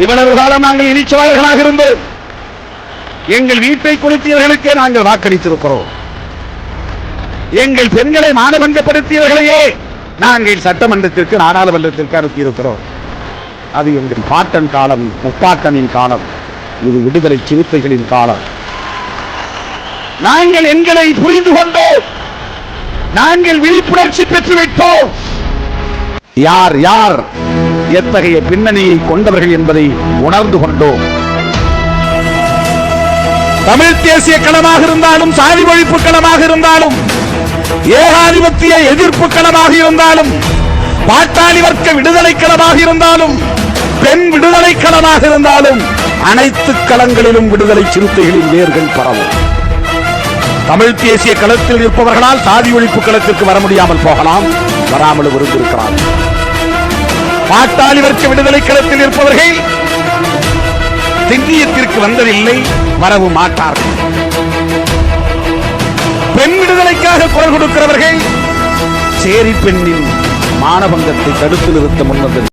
இவ்வளவு காலம் நாங்கள் இனிச்சவாளர்களாக இருந்தோம். எங்கள் வீட்டை குறித்தவர்களுக்கே நாங்கள் வாக்களித்திருக்கிறோம். எங்கள் பெண்களை மானபங்கப்படுத்தியவர்களையே நாங்கள் சட்டமன்றத்திற்கு நாடாளுமன்றத்திற்கு அனுப்பியிருக்கிறோம். அது எங்கள் பாட்டன் காலம், முப்பாட்டனின் காலம். இது விடுதலை சிறுத்தைகளின் காலம். நாங்கள் எங்களை புரிந்து கொண்டோம். நாங்கள் விழிப்புணர்ச்சி பெற்றுவிட்டோம். யார் யார் எத்தகைய பின்னணியை கொண்டவர்கள் என்பதை உணர்ந்து கொண்டோம். தமிழ் தேசிய களமாக இருந்தாலும், சாதி ஒழிப்பு களமாக இருந்தாலும், ஏகாதிபத்திய எதிர்ப்பு களமாக இருந்தாலும், பாட்டாளி வர்க்க விடுதலை களமாக இருந்தாலும், பெண் விடுதலை களமாக இருந்தாலும், அனைத்து களங்களிலும் விடுதலை சிறுத்தைகளின் வேர்கள் பரவும். தமிழ் தேசிய களத்தில் இருப்பவர்களால் சாதி ஒழிப்பு களத்திற்கு வர முடியாமல் போகலாம், வராமல் இருந்திருக்கிறார். பாட்டாளி வர்க்க விடுதலை களத்தில் இருப்பவர்கள் தென்னியத்திற்கு வந்ததில்லை, வரவும் மாட்டார்கள். பெண் விடுதலைக்காக குரல் கொடுக்கிறவர்கள் சேரி பெண்ணின் மானபங்கத்தை தடுத்து நிறுத்த முன்வந்தது.